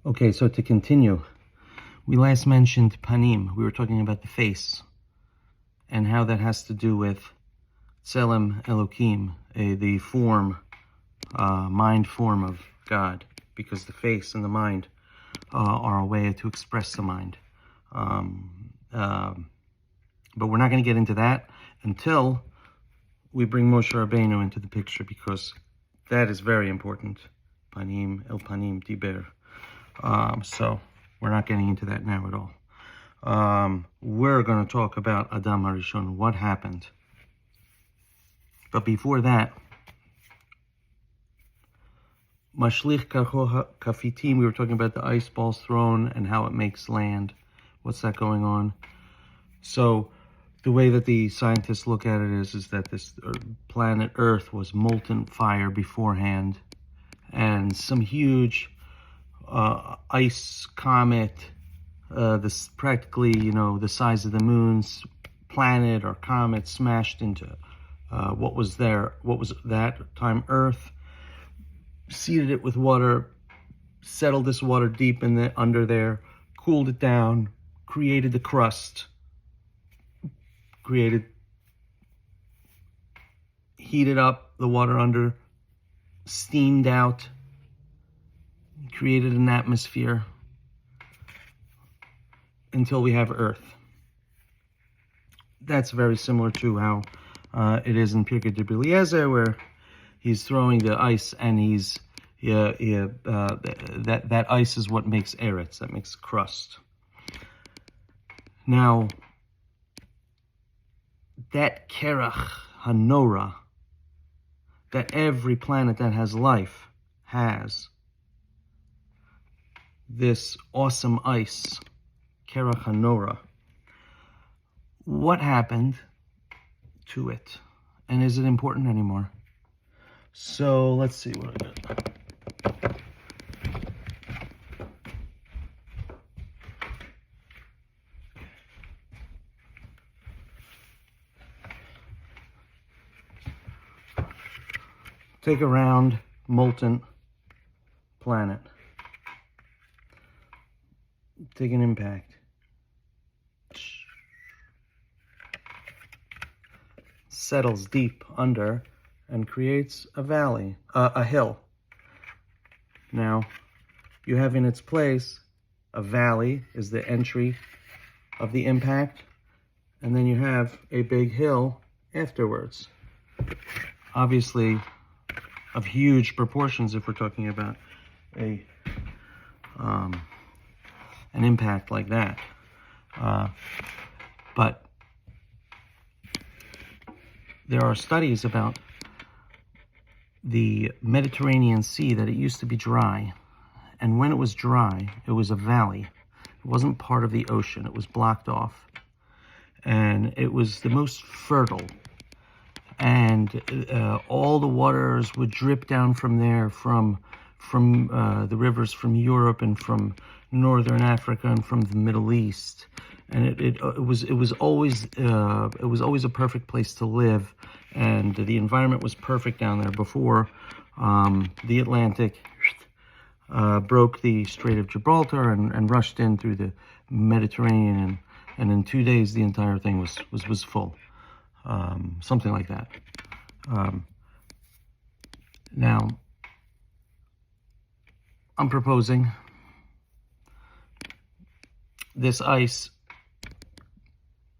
Okay, so to continue, we last mentioned panim. We were talking about the face and how that has to do with tselem Elokim, the form, mind form of God, because the face and the mind are a way to express the mind. But we're not going to get into that until we bring Moshe Rabbeinu into the picture, because that is very important. Panim el panim diber. So we're not getting into that now at all. We're going to talk about Adam HaRishon, what happened. But before that, Mashlich Kafitim, we were talking about the ice balls thrown and how it makes land. What's that going on? So the way that the scientists look at it is that this planet Earth was molten fire beforehand, and some huge ice comet, this practically, the size of the moon's planet or comet, smashed into what was that time Earth, seeded it with water, settled this water deep under there, cooled it down, created the crust, heated up the water under, steamed out, created an atmosphere until we have Earth. That's very similar to how it is in Pirkei de Eliezer, where he's throwing the ice, and that ice is what makes eretz, that makes crust. Now, that kerach hanora, that every planet that has life has, this awesome ice, kerach hanora, what happened to it? And is it important anymore? So let's see what I got. Take a round molten planet. Take an impact. Settles deep under and creates a valley, a hill. Now, you have in its place a valley is the entry of the impact, and then you have a big hill afterwards. Obviously, of huge proportions if we're talking about an impact like that. But there are studies about the Mediterranean Sea, that it used to be dry. And when it was dry, it was a valley. It wasn't part of the ocean. It was blocked off. And it was the most fertile. And all the waters would drip down from there, from the rivers from Europe and from Northern Africa and from the Middle East. And it was always a perfect place to live, and the environment was perfect down there before the Atlantic broke the Strait of Gibraltar and rushed in through the Mediterranean, and in 2 days the entire thing was full, something like that. Now, I'm proposing this ice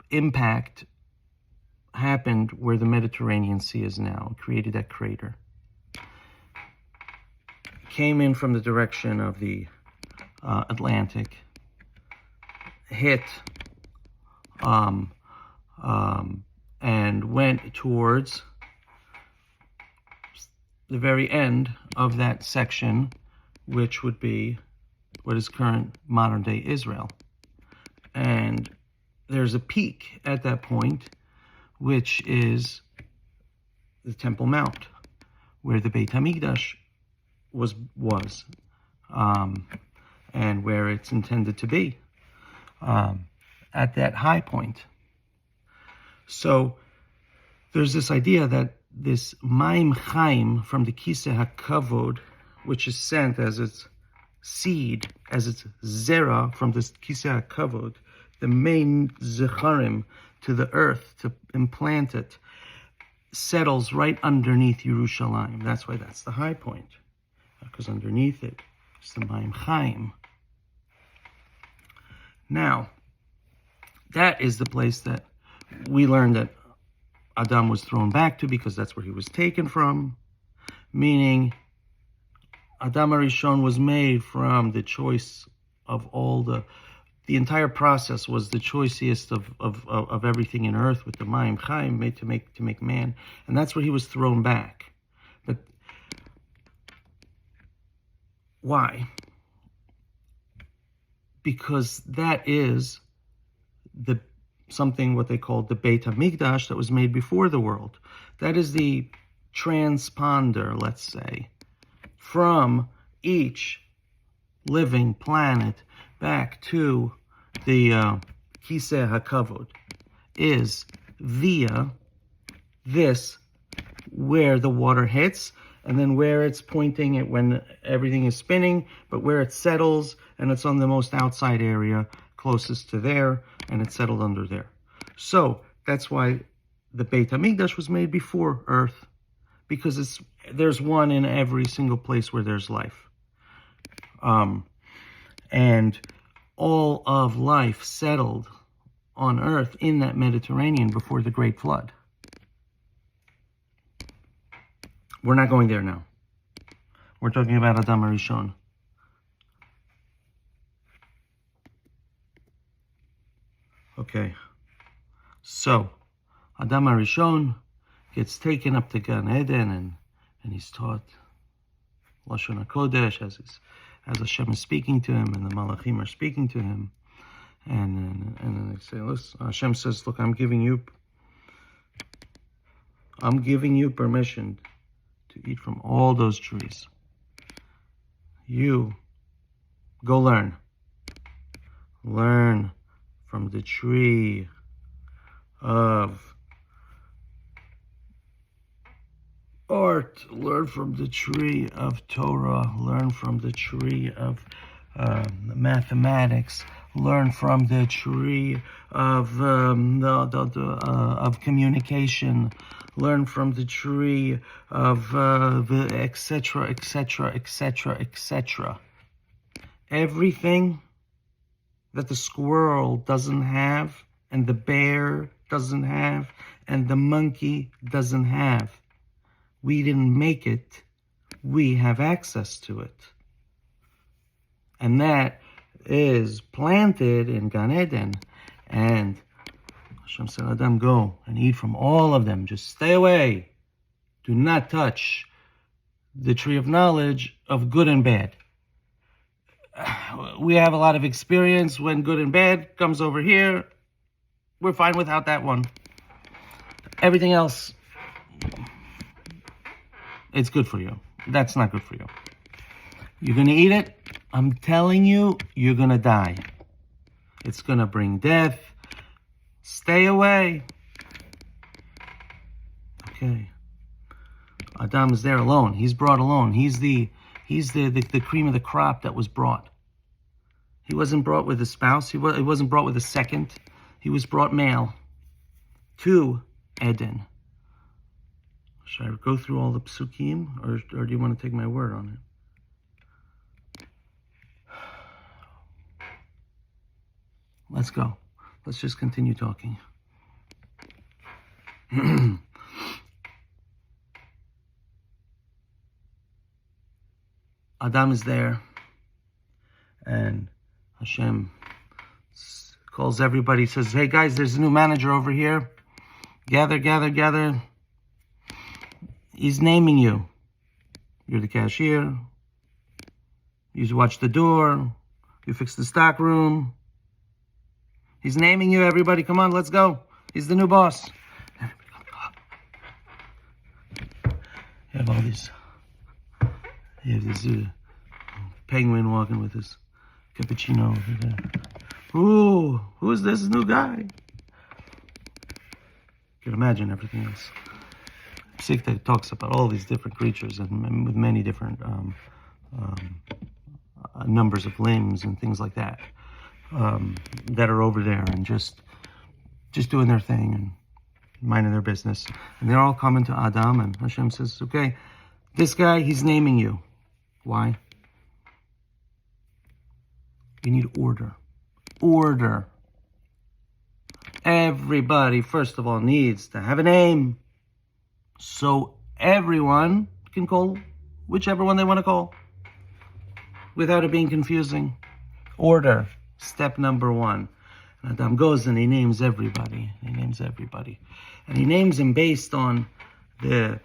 impact happened where the Mediterranean Sea is now, created that crater. Came in from the direction of the Atlantic, hit, and went towards the very end of that section, which would be what is current modern-day Israel. And there's a peak at that point, which is the Temple Mount, where the Beit HaMikdash was, and where it's intended to be, at that high point. So there's this idea that this Maim Chaim from the Kiseh HaKavod, which is sent as it's seed, as it's zera from this kiseh hakavod, the main zecharim to the earth to implant it, settles right underneath Yerushalayim. That's why that's the high point, because underneath it is the Mayim Chaim. Now, that is the place that we learned that Adam was thrown back to, because that's where he was taken from, meaning Adam HaRishon was made from the choice of all the entire process was the choicest of everything in earth, with the Mayim Chaim made to make man, and that's where he was thrown back. But why? Because that is something what they call the Beit HaMikdash that was made before the world. That is the transponder, let's say, from each living planet back to the Kiseh HaKavod, is via this, where the water hits, and then where it's pointing at when everything is spinning, but where it settles, and it's on the most outside area, closest to there, and it's settled under there. So that's why the Beit HaMikdash was made before earth, because there's one in every single place where there's life. And all of life settled on earth in that Mediterranean before the Great Flood. We're not going there now. We're talking about Adam HaRishon. Okay. So, Adam HaRishon gets taken up to Gan Eden, and he's taught Lashon HaKodesh as Hashem is speaking to him, and the Malachim are speaking to him. And then they say, listen, Hashem says, look, I'm giving you permission to eat from all those trees. You go learn. Learn from the tree of art, learn from the tree of Torah, learn from the tree of mathematics, learn from the tree of of communication, learn from the tree of etc., etc., etc., etc. Everything that the squirrel doesn't have, and the bear doesn't have, and the monkey doesn't have. We didn't make it. We have access to it. And that is planted in Gan Eden. And Hashem said, Adam, go and eat from all of them. Just stay away. Do not touch the tree of knowledge of good and bad. We have a lot of experience when good and bad comes over here. We're fine without that one. Everything else, it's good for you. That's not good for you. You're going to eat it. I'm telling you, you're going to die. It's going to bring death. Stay away. Okay. Adam is there alone. He's brought alone. He's the cream of the crop that was brought. He wasn't brought with a spouse. He wasn't brought with a second. He was brought male to Eden. Should I go through all the psukim, or do you want to take my word on it? Let's go. Let's just continue talking. Adam is there, and Hashem calls everybody, says, hey guys, there's a new manager over here. Gather, gather, gather. He's naming you. You're the cashier. You watch the door. You fix the stock room. He's naming you, everybody. Come on, let's go. He's the new boss. Everybody, come. You have all these. You have this penguin walking with his cappuccino over there. Ooh, who's this new guy? You can imagine everything else. Psikta talks about all these different creatures and with many different numbers of limbs and things like that, that are over there and just doing their thing and minding their business. And they're all coming to Adam, and Hashem says, okay, this guy, he's naming you. Why? You need order. Order. Everybody, first of all, needs to have a name, so everyone can call whichever one they want to call without it being confusing. Order. Step number one. And Adam goes and he names everybody. He names everybody. And he names them based on the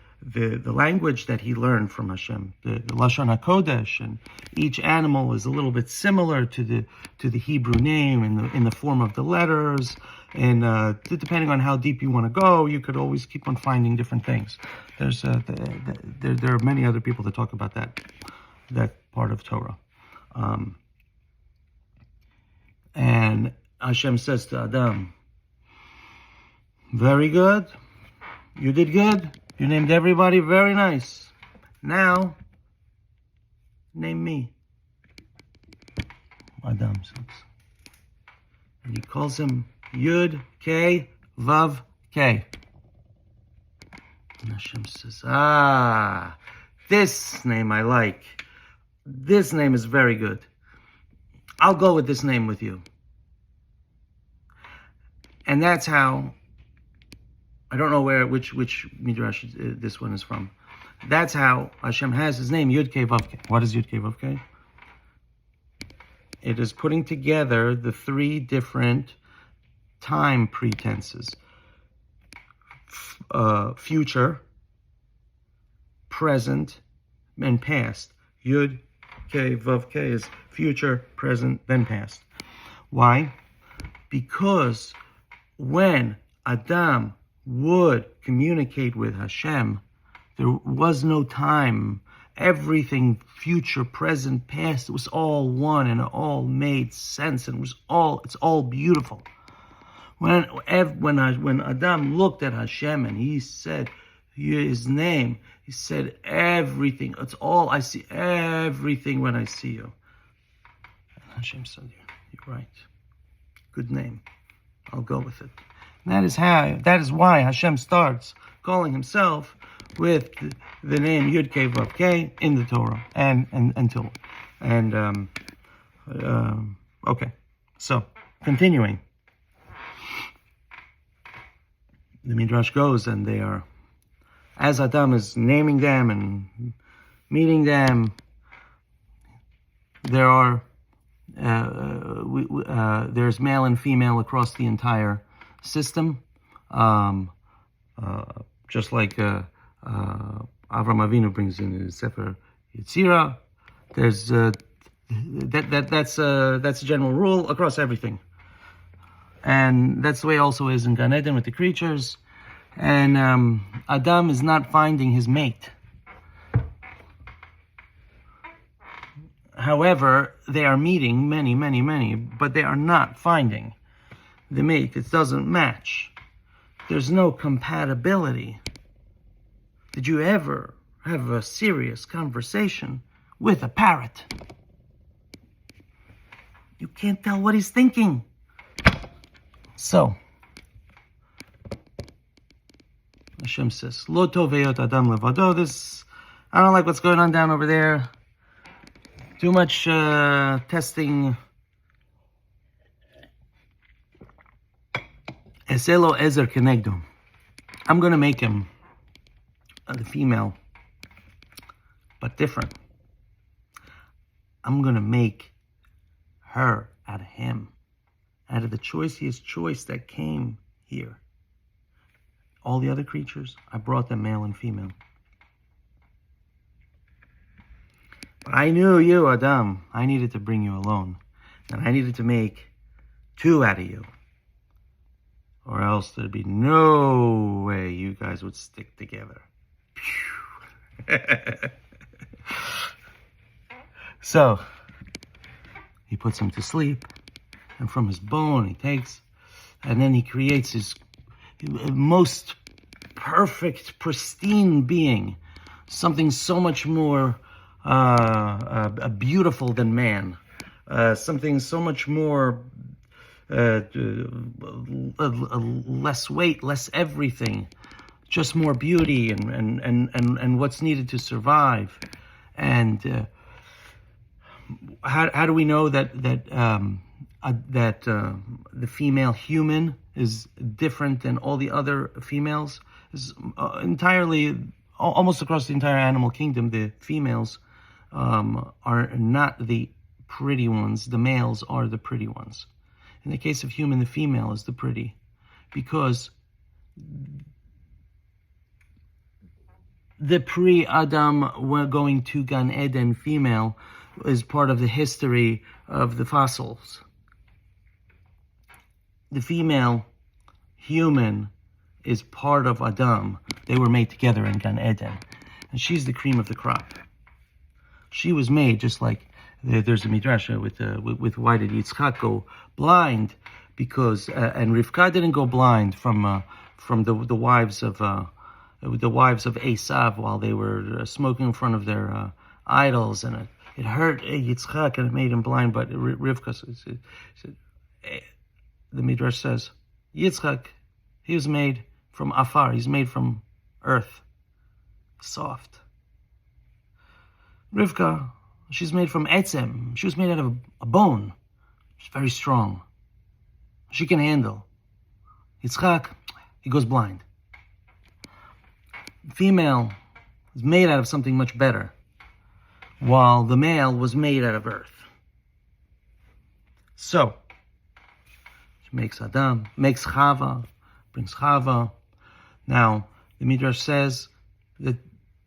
language that he learned from Hashem, the Lashon HaKodesh, and each animal is a little bit similar to the Hebrew name in the form of the letters, and depending on how deep you want to go, you could always keep on finding different things. There are many other people that talk about that part of Torah, and Hashem says to Adam, very good, you did good. You named everybody very nice. Now, name me. Adam says. And he calls him Yud, K, Vav, K. And Hashem says, this name I like. This name is very good. I'll go with this name with you. And that's how, I don't know which midrash this one is from. That's how Hashem has his name, Yud Kei Vav Kei. What is Yud Kei Vav Kei? It is putting together the three different time pretenses. Future, present, and past. Yud Kei Vav Kei is future, present, then past. Why? Because when Adam would communicate with Hashem, there was no time. Everything, future, present, past, it was all one, and it all made sense, and it's all beautiful. When Adam looked at Hashem and he said his name, he said everything. It's all, I see everything when I see you. And Hashem said, you're right. Good name. I'll go with it. That is why Hashem starts calling himself with the name Yud Kei Vav Kei in the Torah and until. And okay, so continuing, the midrash goes, and they are, as Adam is naming them and meeting them, there are there's male and female across the entire system, just like Avram Avinu brings in his Sefer Yetzirah. There's that's a general rule across everything, and that's the way also is in Gan Eden with the creatures. And Adam is not finding his mate. However, they are meeting many, but they are not finding the mate. It doesn't match. There's no compatibility. Did you ever have a serious conversation with a parrot? You can't tell what he's thinking. So, Hashem says, Lo tov heyot adam levado. I don't like what's going on down over there. Too much testing. Eselo ezer kenegdo. I'm going to make him the female, but different. I'm going to make her out of him, out of the choicest choice that came here. All the other creatures, I brought them male and female. But I knew you, Adam. I needed to bring you alone. And I needed to make two out of you. Or else there'd be no way you guys would stick together. So, he puts him to sleep. And from his bone he takes, and then he creates his most perfect, pristine being. Something so much more beautiful than man, something so much more, less weight, less everything, just more beauty and what's needed to survive. And how do we know that the female human is different than all the other females? Is entirely, almost across the entire animal kingdom, the females are not the pretty ones. The males are the pretty ones. In the case of human, the female is the pretty, because the pre-Adam going to Gan Eden female is part of the history of the fossils. The female human is part of Adam. They were made together in Gan Eden. And she's the cream of the crop. She was made just like, there's a midrash with why did Yitzchak go blind? Because, and Rivka didn't go blind from the wives of Esav while they were smoking in front of their idols, and it hurt Yitzchak and it made him blind. But Rivka said, the midrash says, Yitzchak, he was made from afar. He's made from earth, soft. Rivka, she's made from etzem. She was made out of a bone. She's very strong. She can handle. Yitzchak, he goes blind. Female is made out of something much better, while the male was made out of earth. So, she makes Adam, makes Chava, brings Chava. Now, the Midrash says that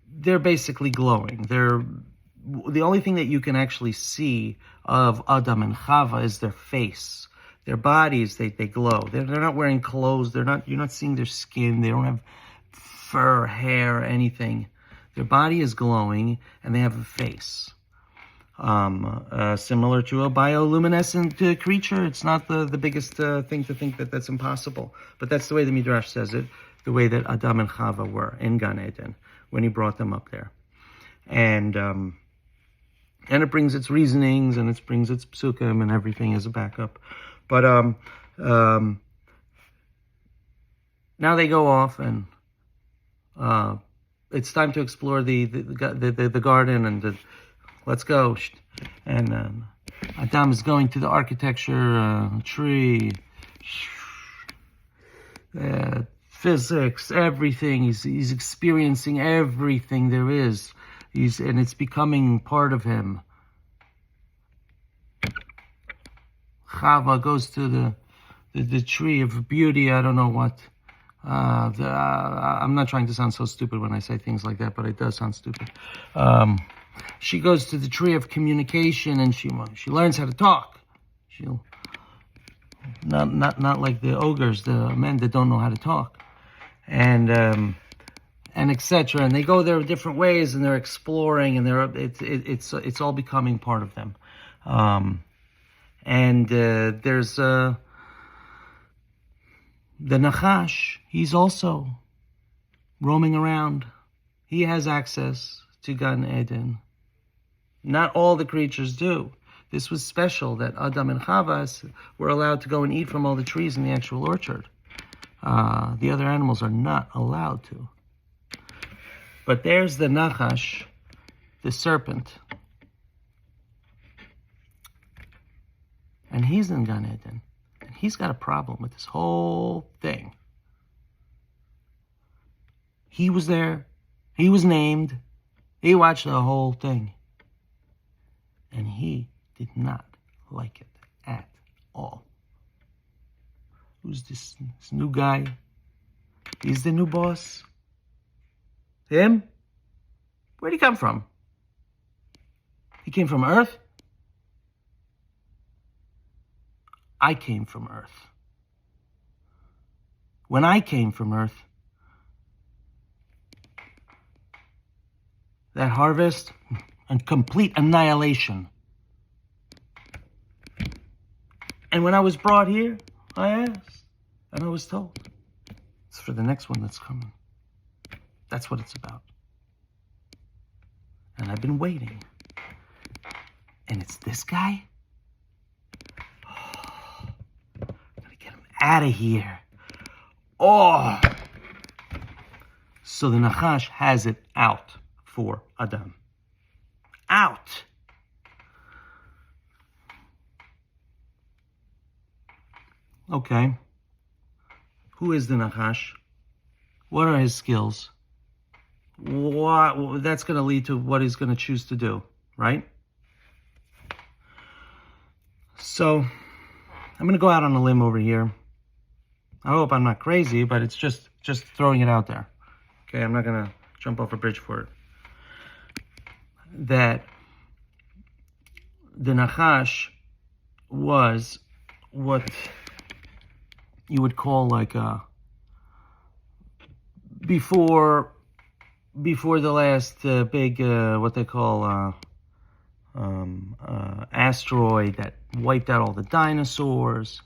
they're basically glowing. The only thing that you can actually see of Adam and Chava is their face. Their bodies, they glow. They're not wearing clothes. You're not seeing their skin. They don't have fur, hair, anything. Their body is glowing, and they have a face. Similar to a bioluminescent creature. It's not the biggest thing to think that that's impossible. But that's the way the Midrash says it, the way that Adam and Chava were in Gan Eden when he brought them up there. And it brings its reasonings, and it brings its psukim and everything as a backup. But now they go off, and it's time to explore the garden, and let's go. And Adam is going to the architecture, tree, physics, everything. He's experiencing everything there is. And it's becoming part of him. Chava goes to the tree of beauty. I don't know what. I'm not trying to sound so stupid when I say things like that, but it does sound stupid. She goes to the tree of communication, and she learns how to talk. She'll not like the ogres, the men that don't know how to talk, and etc. And they go their different ways, and they're exploring, and it's all becoming part of them. And there's the Nachash. He's also roaming around. He has access to Gan Eden. Not all the creatures do. This was special that Adam and Chava were allowed to go and eat from all the trees in the actual orchard. The other animals are not allowed to. But there's the Nachash, the serpent. And he's in Gan Eden. And he's got a problem with this whole thing. He was there. He was named. He watched the whole thing. And he did not like it at all. Who's this new guy? He's the new boss. Him? Where'd he come from? He came from Earth? I came from Earth. When I came from Earth, that harvest and complete annihilation. And when I was brought here, I asked, and I was told, it's for the next one that's coming. That's what it's about. And I've been waiting. And it's this guy? Oh, I'm gonna get him out of here. Oh! So the Nachash has it out for Adam. Out! Okay. Who is the Nachash? What are his skills? What? That's going to lead to what he's going to choose to do, right? So, I'm going to go out on a limb over here. I hope I'm not crazy, but it's just throwing it out there. Okay, I'm not going to jump off a bridge for it. That the Nachash was what you would call like a before the last big what they call asteroid that wiped out all the dinosaurs.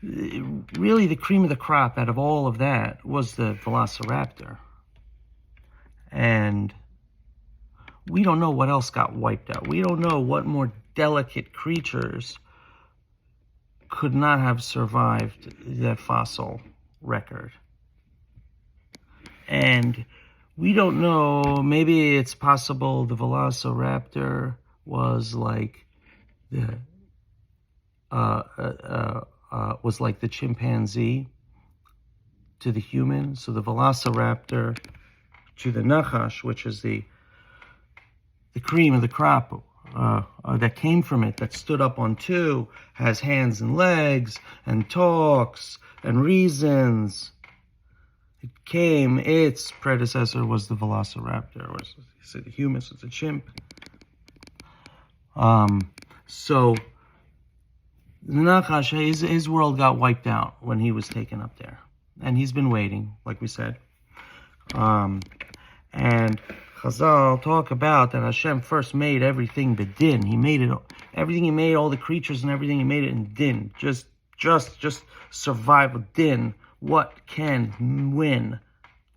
Really, the cream of the crop out of all of that was the Velociraptor, and we don't know what else got wiped out. We don't know what more delicate creatures could not have survived that fossil record. And we don't know, maybe it's possible the Velociraptor was like the chimpanzee to the human. So the Velociraptor to the Nachash, which is the cream of the crop that came from it, that stood up on two, has hands and legs, and talks, and reasons. Its predecessor was the Velociraptor, or is it a humus, it's a chimp. So the Nachash, his world got wiped out when he was taken up there. And he's been waiting, like we said. And Chazal talk about that Hashem first made everything bedin. He made it, everything he made, all the creatures and everything, he made it in din. Just survival din. What can win?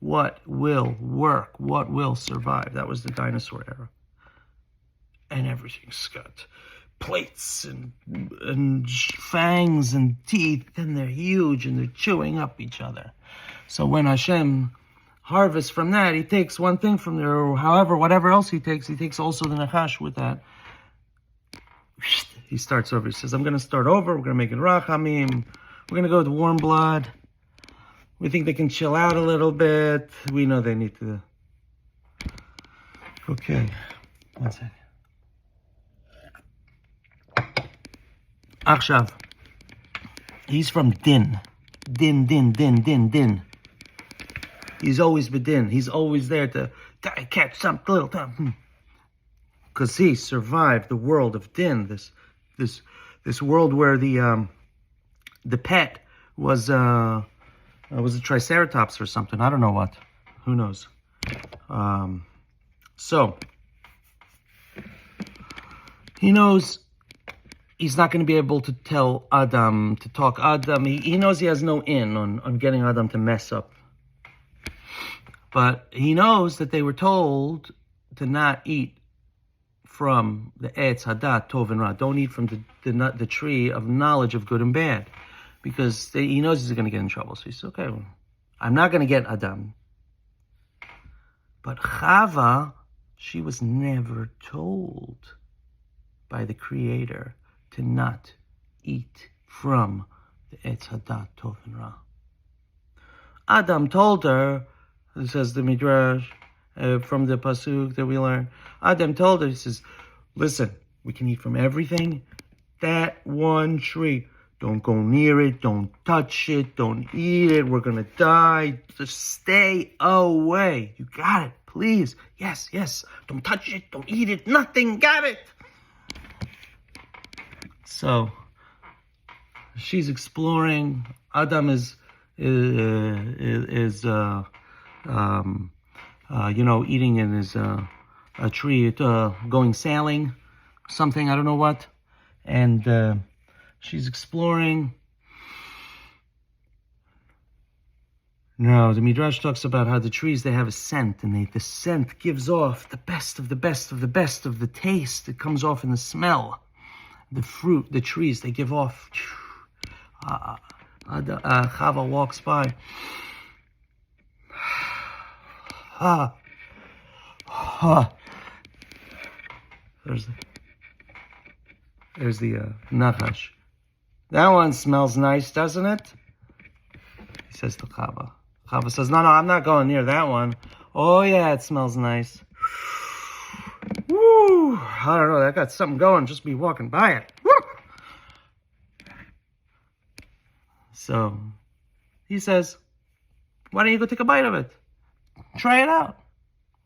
What will work? What will survive? That was the dinosaur era. And everything's got plates and fangs and teeth, and they're huge and they're chewing up each other. So when Hashem harvests from that, he takes one thing from there, or however, whatever else he takes also the Nachash with that. He starts over. He says, I'm going to start over. We're going to make it Rachamim. We're going to go with warm blood. We think they can chill out a little bit. We know they need to. Okay. One second. Akshav. He's from Din. Din. He's always bedin. He's always there to catch something little time. Because he survived the world of Din. This world where the pet was a triceratops or something. I don't know what. Who knows? So he knows he's not going to be able to tell Adam, to talk Adam. He knows he has no in on getting Adam to mess up. But he knows that they were told to not eat from the Etz Hadat Tov and Ra. Don't eat from the tree of knowledge of good and bad. Because he knows he's going to get in trouble. So he says, okay, well, I'm not going to get Adam. But Chava, she was never told by the Creator to not eat from the Etz Hadat Tov and Ra. Adam told her, says the Midrash, from the Pasuk that we learn, Adam told her, he says, listen, we can eat from everything, that one tree. Don't go near it. Don't touch it. Don't eat it. We're going to die. Just stay away. You got it. Please. Yes. Don't touch it. Don't eat it. Nothing. Got it. So she's exploring. Adam is eating in his a tree, going sailing, something, I don't know what. And she's exploring. No, the Midrash talks about how the trees, they have a scent, and the scent gives off the best of the best of the best of the taste. It comes off in the smell. The fruit, the trees, they give off. Chava walks by. There's the Nachash. That one smells nice, doesn't it? He says to Chava. Chava says, no, I'm not going near that one. Oh, yeah, it smells nice. Woo! I don't know, that got something going, just me walking by it. Woo! So, he says, why don't you go take a bite of it? Try it out.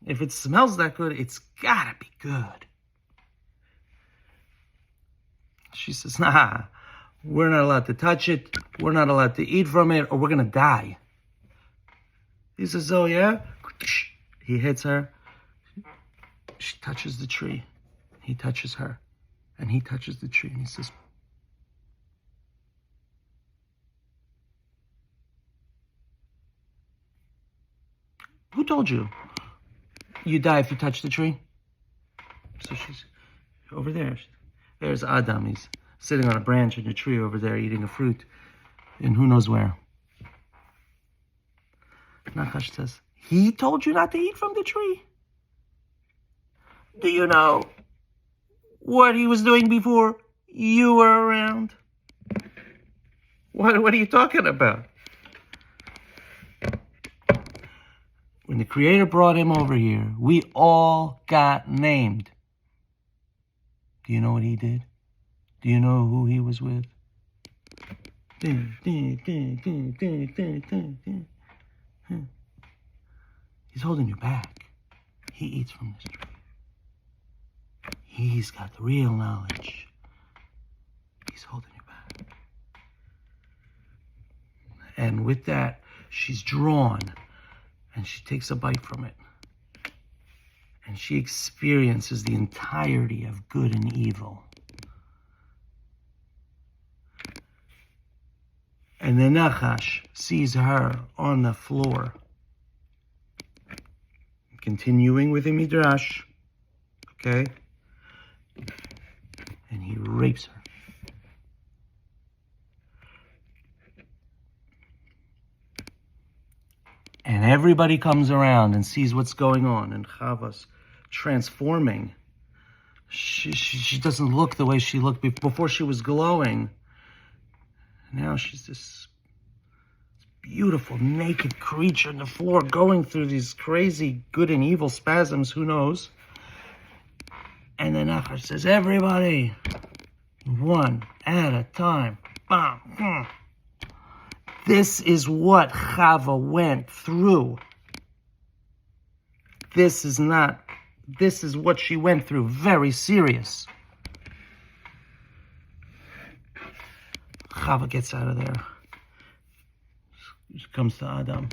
If it smells that good, it's gotta be good. She says, nah, we're not allowed to touch it. We're not allowed to eat from it, or we're gonna die. He says, oh yeah? He hits her. She touches the tree. He touches her. And he touches the tree. And he says, who told you you die if you touch the tree? So she's over there. There's Adam. He's sitting on a branch in a tree over there eating a fruit. And who knows where. Nachash says, he told you not to eat from the tree? Do you know what he was doing before you were around? What are you talking about? When the Creator brought him over here, we all got named. Do you know what he did? Do you know who he was with? He's holding you back. He eats from this tree. He's got the real knowledge. He's holding you back. And with that, she's drawn, and she takes a bite from it. And she experiences the entirety of good and evil. And the Nachash sees her on the floor. Continuing with the Midrash, okay? And he rapes her. And everybody comes around and sees what's going on. And Chava's transforming. She doesn't look the way she looked before. She was glowing. Now she's this beautiful, naked creature on the floor going through these crazy good and evil spasms. Who knows? And then Nachash says, everybody, one at a time. Bam. This is what Chava went through. This is what she went through. Very serious. Chava gets out of there. She comes to Adam.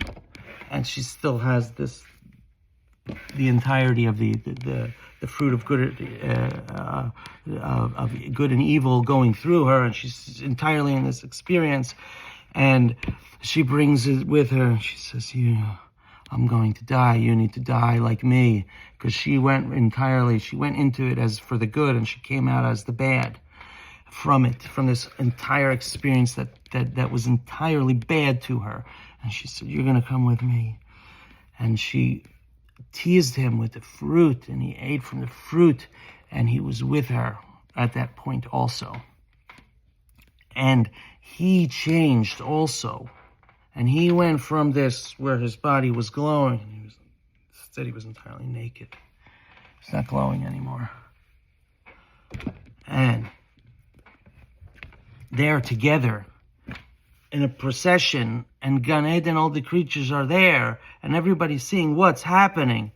And she still has the entirety of the fruit of good of good and evil going through her, and she's entirely in this experience. And she brings it with her. She says, I'm going to die. You need to die like me. Because she went into it as for the good, and she came out as the bad from it, from this entire experience that was entirely bad to her. And she said, you're going to come with me. And she teased him with the fruit, and he ate from the fruit, and he was with her at that point also. And he changed also. And he went from this, where his body was glowing, instead he was entirely naked. It's not glowing anymore. And they're together in a procession, and Gan Eden, all the creatures are there, and everybody's seeing what's happening.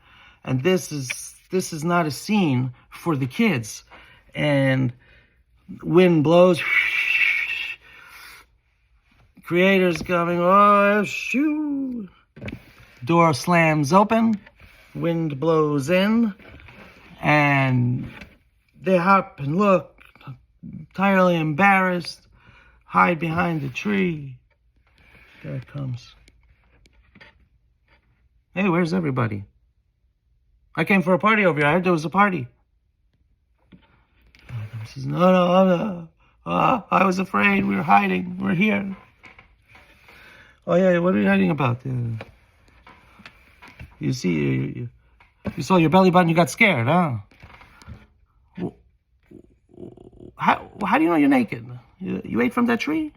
And this is not a scene for the kids. And wind blows. Creator's coming. Oh, shoo. Door slams open. Wind blows in. And they hop and look, entirely embarrassed. Hide behind the tree. There it comes. Hey, where's everybody? I came for a party over here. I heard there was a party. He says, no, I was afraid. We were hiding. We're here. Oh, yeah, what are you hiding about? You see, you saw your belly button, you got scared, huh? How do you know you're naked? You ate from that tree?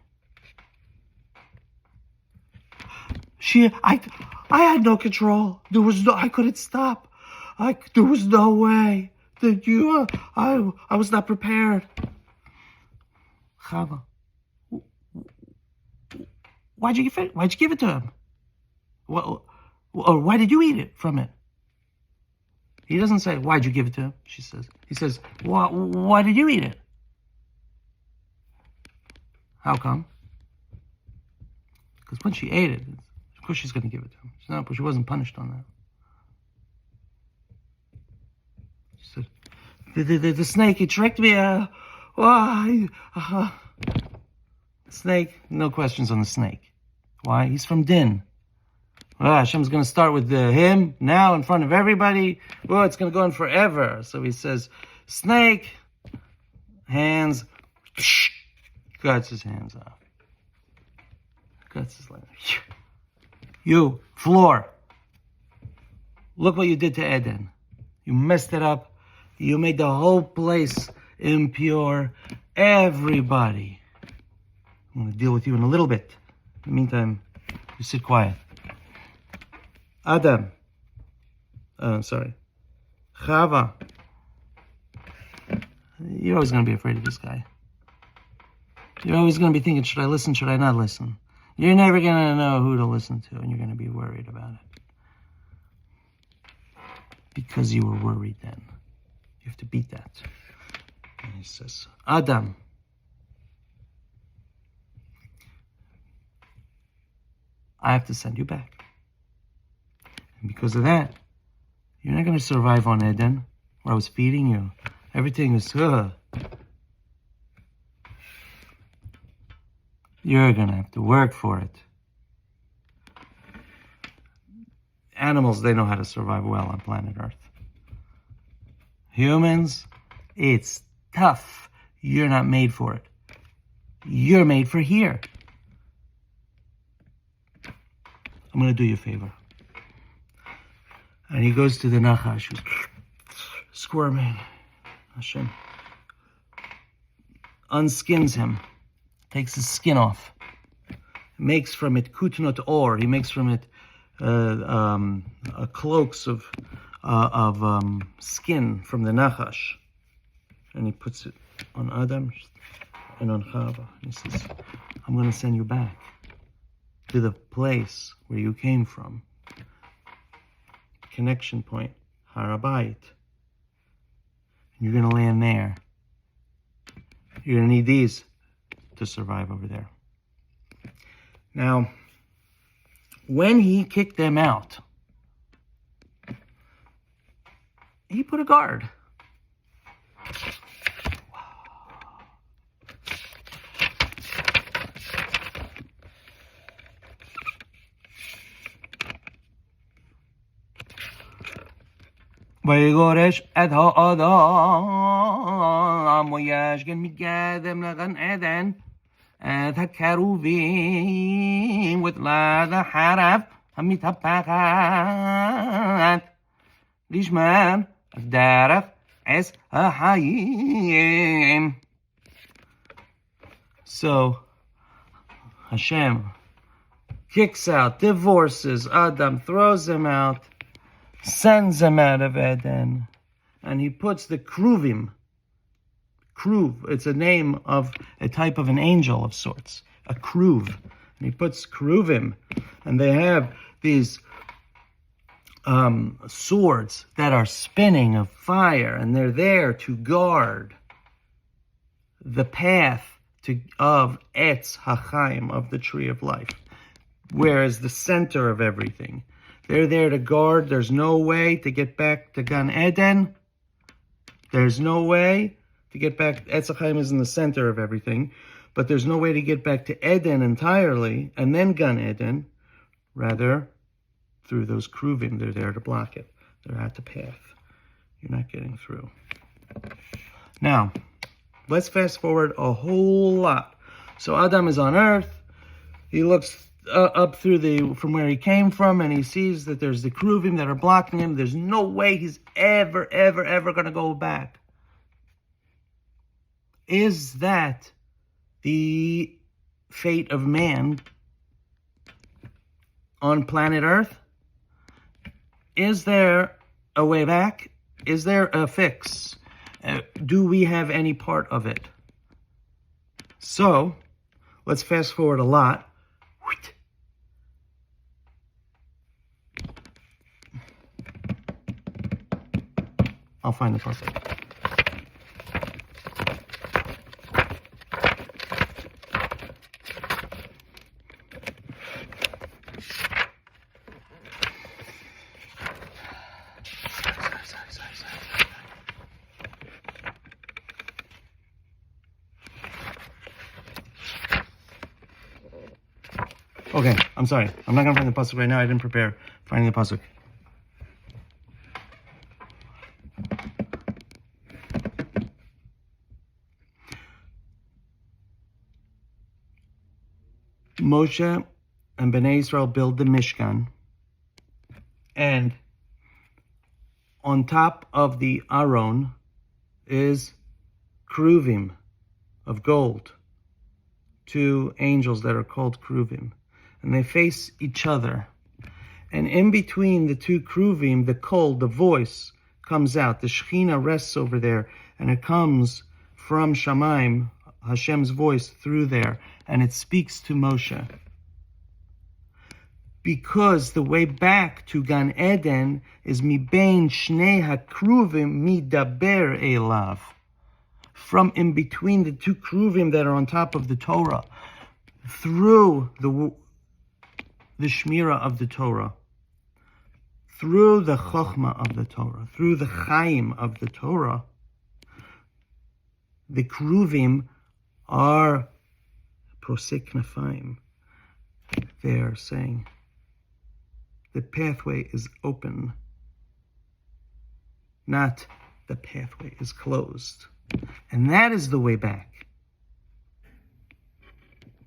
I had no control. I couldn't stop. There was no way that I was not prepared. Chava, why'd you give it to him? Or why did you eat it from it? He doesn't say, why'd you give it to him? He says, why did you eat it? How come? Because when she ate it, of course she's going to give it to him. She wasn't punished on that. She said, the snake, he tricked me. Snake, no questions on the snake. Why? He's from Din. Hashem's going to start with him now in front of everybody. It's going to go on forever. So he says, snake, hands, cuts his hands off. Cuts his leg. You, floor. Look what you did to Eden. You messed it up. You made the whole place impure. Everybody. I'm going to deal with you in a little bit. In the meantime, you sit quiet. Adam. Chava. You're always going to be afraid of this guy. You're always going to be thinking, should I listen, should I not listen? You're never going to know who to listen to, and you're going to be worried about it. Because you were worried then. You have to beat that. And he says, Adam. I have to send you back. And because of that, you're not going to survive on Eden, where I was feeding you. Everything is, You're going to have to work for it. Animals, they know how to survive well on planet Earth. Humans, it's tough. You're not made for it. You're made for here. I'm going to do you a favor. And he goes to the Nachash, who's squirming. Hashem unskins him, takes his skin off, makes from it kutnot or. He makes from it cloaks of skin from the Nachash, and he puts it on Adam and on Chava. He says, I'm going to send you back to the place where you came from. Connection point, Harabayit. You're going to land there. You're going to need these to survive over there. Now, when he kicked them out, he put a guard. ויגורש את האדם וישכן מקדם לגן עדן את הכרובים ותלת החרב המתהפכת לשמר את דרך עץ החיים. So Hashem kicks out, divorces Adam, throws him out, sends him out of Eden, and he puts the kruvim. Kruv, it's a name of a type of an angel of sorts, a kruv. And he puts kruvim, and they have these swords that are spinning of fire, and they're there to guard the path of Etz HaChaim, of the tree of life, where is the center of everything. They're there to guard. There's no way to get back to Gan Eden. There's no way to get back. Etz HaChaim is in the center of everything, but there's no way to get back to Eden entirely, and then Gan Eden. Rather, through those kruvim. They're there to block it. They're at the path. You're not getting through. Now, let's fast forward a whole lot. So Adam is on earth. He looks up through from where he came from, and he sees that there's the kruvim that are blocking him. There's no way he's ever going to go back. Is that the fate of man on planet Earth? Is there a way back? Is there a fix? Do we have any part of it? So, let's fast forward a lot. I'll find the pasuk. Okay, I'm sorry. I'm not going to find the pasuk right now. I didn't prepare finding the pasuk. Moshe and Bnei Israel build the Mishkan, and on top of the Aron is kruvim of gold, 2 angels that are called kruvim, and they face each other. And in between the 2 kruvim, the kol, the voice, comes out. The Shekhinah rests over there, and it comes from Shamayim, Hashem's voice, through there, and it speaks to Moshe. Because the way back to Gan Eden is mibein shnei hakruvim midaber elav. From in between the 2 kruvim that are on top of the Torah, through the shmirah of the Torah, through the chokhmah of the Torah, through the chaim of the Torah, the kruvim are prosek nafaim. They're saying the pathway is open, not the pathway is closed. And that is the way back.